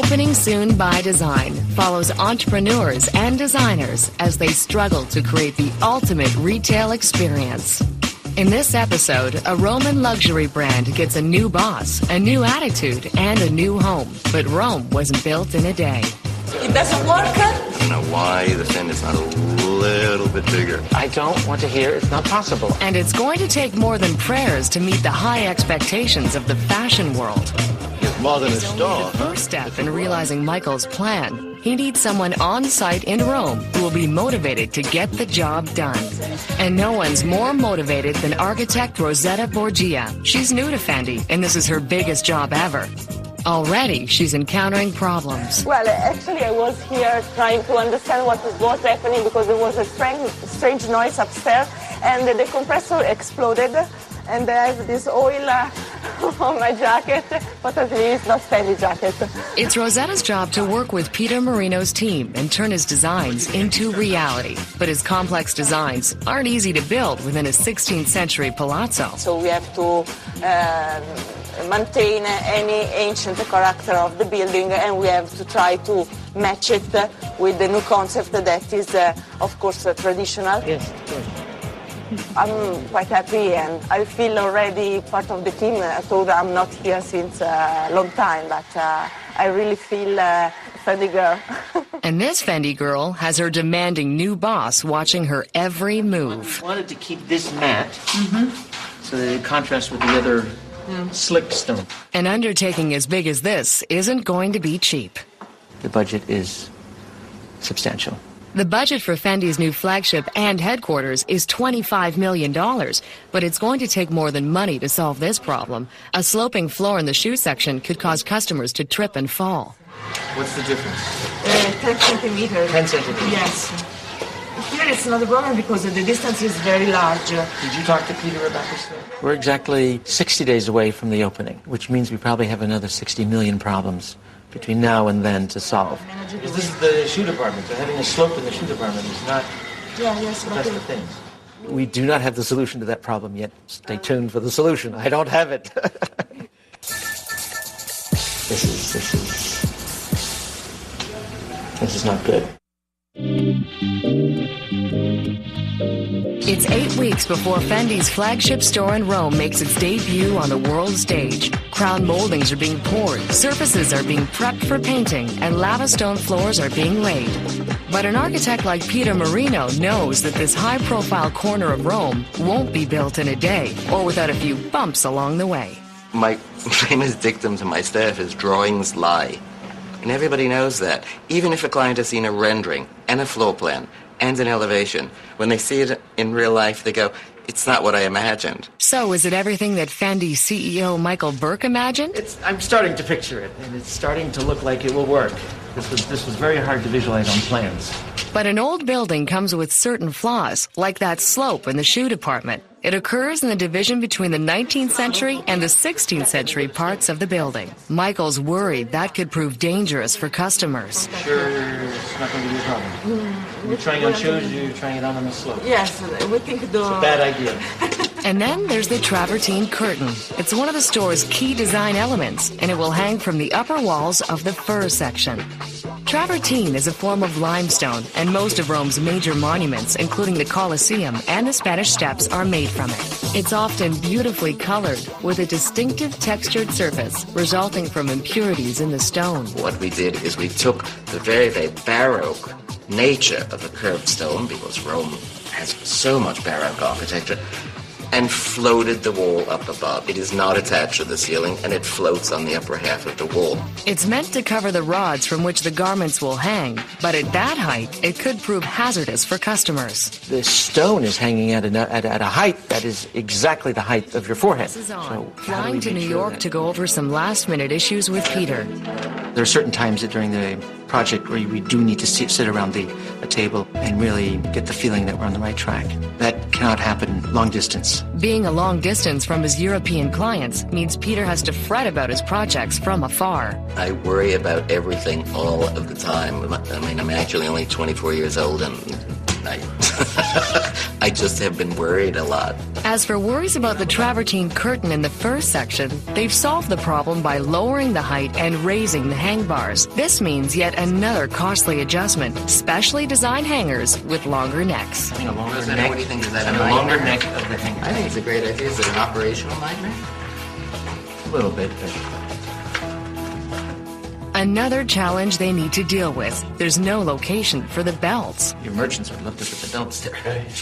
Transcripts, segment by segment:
Opening Soon by Design follows entrepreneurs and designers as they struggle to create the ultimate retail experience. In this episode, a Roman luxury brand gets a new boss, a new attitude, and a new home. But Rome wasn't built in a day. It doesn't work? I don't know why the Fendi's not a little bit bigger. I don't want to hear it's not possible. And it's going to take more than prayers to meet the high expectations of the fashion world. It's more than a It's store. only the first step in realizing Michael's plan. He needs someone on site in Rome who will be motivated to get the job done. And no one's more motivated than architect Rosetta Borgia. She's new to Fendi, and this is her biggest job ever. Already, she's encountering problems. Well, actually, I was here trying to understand what was happening because there was a strange noise upstairs, and the compressor exploded, and I have this oil on my jacket, but at least it's not Fendi jacket. It's Rosetta's job to work with Peter Marino's team and turn his designs into reality. But his complex designs aren't easy to build within a 16th century palazzo. So we have to maintain any ancient character of the building, and we have to try to match it with the new concept that is, of course, traditional. Yes, of course. I'm quite happy, and I feel already part of the team, although I'm not here since a long time, but I really feel a Fendi girl. And this Fendi girl has her demanding new boss watching her every move. I wanted to keep this matte so that it contrasts with the other slick stone. An undertaking as big as this isn't going to be cheap. The budget is substantial. The budget for Fendi's new flagship and headquarters is $25 million, but it's going to take more than money to solve this problem. A sloping floor in the shoe section could cause customers to trip and fall. What's the difference? 10 centimeters. 10 centimeters. Yes. Here it's not a problem because the distance is very large. Did you talk to Peter about this thing? We're exactly 60 days away from the opening, which means we probably have another 60 million problems between now and then to solve. Because this is the shoe department, so having a slope in the shoe department is not the best of things. We do not have the solution to that problem yet. Stay tuned for the solution. I don't have it. This is not good. It's 8 weeks before Fendi's flagship store in Rome makes its debut on the world stage. Crown moldings are being poured, surfaces are being prepped for painting, and lava stone floors are being laid. But an architect like Peter Marino knows that this high-profile corner of Rome won't be built in a day or without a few bumps along the way. My famous dictum to my staff is drawings lie. And everybody knows that. Even if a client has seen a rendering and a floor plan and an elevation, when they see it in real life, they go, it's not what I imagined. So is it everything that Fendi CEO Michael Burke imagined? I'm starting to picture it, and it's starting to look like it will work. This was very hard to visualize on plans. But an old building comes with certain flaws, like that slope in the shoe department. It occurs in the division between the 19th century and the 16th century parts of the building. Michael's worried that could prove dangerous for customers. Sure, it's not going to be a problem. You're trying on shoes, you're trying it on the slope. Yes, we think It's a bad idea. And then there's the travertine curtain. It's one of the store's key design elements, and it will hang from the upper walls of the fur section. Travertine is a form of limestone, and most of Rome's major monuments, including the Colosseum and the Spanish Steps, are made from it. It's often beautifully colored, with a distinctive textured surface, resulting from impurities in the stone. What we did is we took the very, very baroque nature of the curved stone, because Rome has so much baroque architecture, and floated the wall up above. It is not attached to the ceiling, and it floats on the upper half of the wall. It's meant to cover the rods from which the garments will hang, but at that height, it could prove hazardous for customers. The stone is hanging at a height that is exactly the height of your forehead. This is on. So how do Flying we to make New sure York that- to go over some last-minute issues with Peter. There are certain times during the project where we do need to sit around a table and really get the feeling that we're on the right track. That cannot happen long distance. Being a long distance from his European clients means Peter has to fret about his projects from afar. I worry about everything all of the time. I mean, I'm actually only 24 years old, and I I just have been worried a lot. As for worries about the travertine curtain in the first section, they've solved the problem by lowering the height and raising the hang bars. This means yet another costly adjustment, specially designed hangers with longer necks. Having a longer neck, what do you think? Is that and a the longer nightmare? neck of the hanger. I think it's a great idea. Is it an operational nightmare? A little bit, but Another challenge they need to deal with. There's no location for the belts. your merchants would love to put the belts there.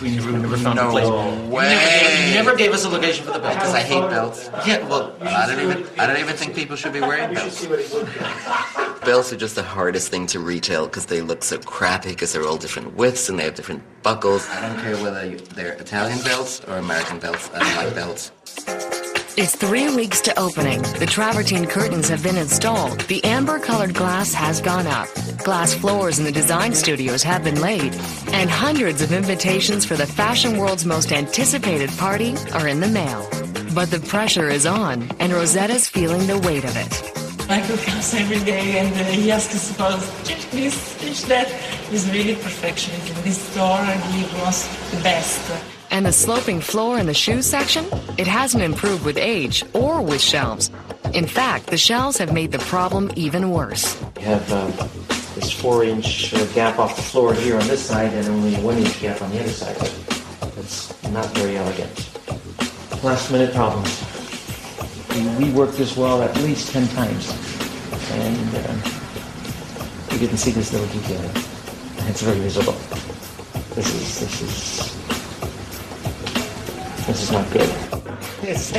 We never found a place. way. You never gave us a location for the belts. Because I hate belts. Yeah, well, I don't even think people should be wearing belts. Belts are just the hardest thing to retail because they look so crappy because they're all different widths and they have different buckles. I don't care whether they're Italian belts or American belts. I don't like belts. It's 3 weeks to opening. The travertine curtains have been installed. The amber-colored glass has gone up. Glass floors in the design studios have been laid. And hundreds of invitations for the fashion world's most anticipated party are in the mail. But the pressure is on, and Rosetta's feeling the weight of it. Michael comes every day and he asks us, change this, change that. He's really perfectionist in this store and he wants the best. And the sloping floor in the shoe section? It hasn't improved with age or with shelves. In fact, the shelves have made the problem even worse. you have this 4-inch gap off the floor here on this side and only a 1-inch gap on the other side. That's not very elegant. Last-minute problems. We worked this well at least 10 times, and we didn't see this little detail. It's very visible. This is not good. It's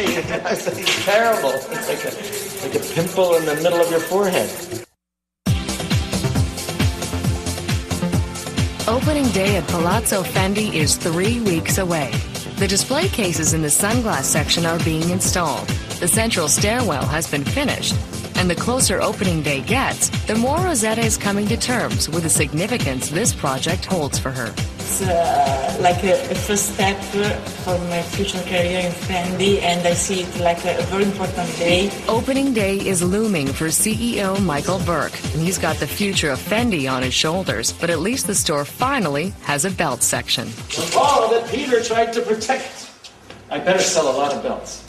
terrible. It's like a pimple in the middle of your forehead. Opening day at Palazzo Fendi is 3 weeks away. The display cases in the sunglass section are being installed. The central stairwell has been finished. And the closer opening day gets, the more Rosetta is coming to terms with the significance this project holds for her. It's like a first step for my future career in Fendi, and I see it like a very important day. Opening day is looming for CEO Michael Burke, and he's got the future of Fendi on his shoulders, but at least the store finally has a belt section. Oh, that Peter tried to protect. I better sell a lot of belts.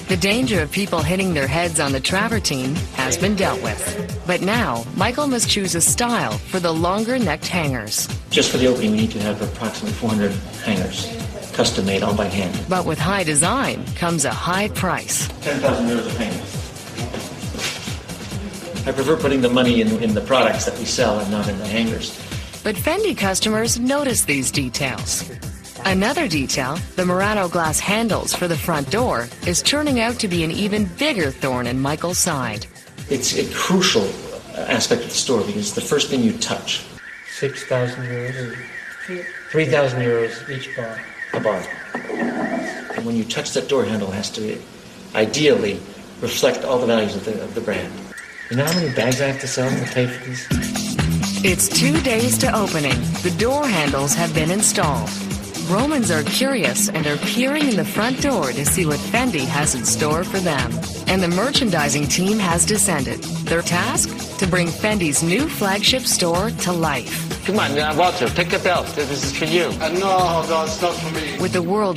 The danger of people hitting their heads on the travertine has been dealt with. But now, Michael must choose a style for the longer-necked hangers. Just for the opening, we need to have approximately 400 hangers, custom made all by hand. But with high design comes a high price. 10,000 euros of hangers. I prefer putting the money in the products that we sell and not in the hangers. But Fendi customers notice these details. Another detail, the Murano glass handles for the front door, is turning out to be an even bigger thorn in Michael's side. It's a crucial aspect of the store because it's the first thing you touch. 6,000 euros, 3,000 euros each bar. A bar. And when you touch that door handle, it has to ideally reflect all the values of the brand. You know how many bags I have to sell to pay for these? It's 2 days to opening. The door handles have been installed. Romans are curious and are peering in the front door to see what Fendi has in store for them. And the merchandising team has descended. Their task? To bring Fendi's new flagship store to life. Come on, Walter, pick a belt. This is for you. No, it's not for me. With the world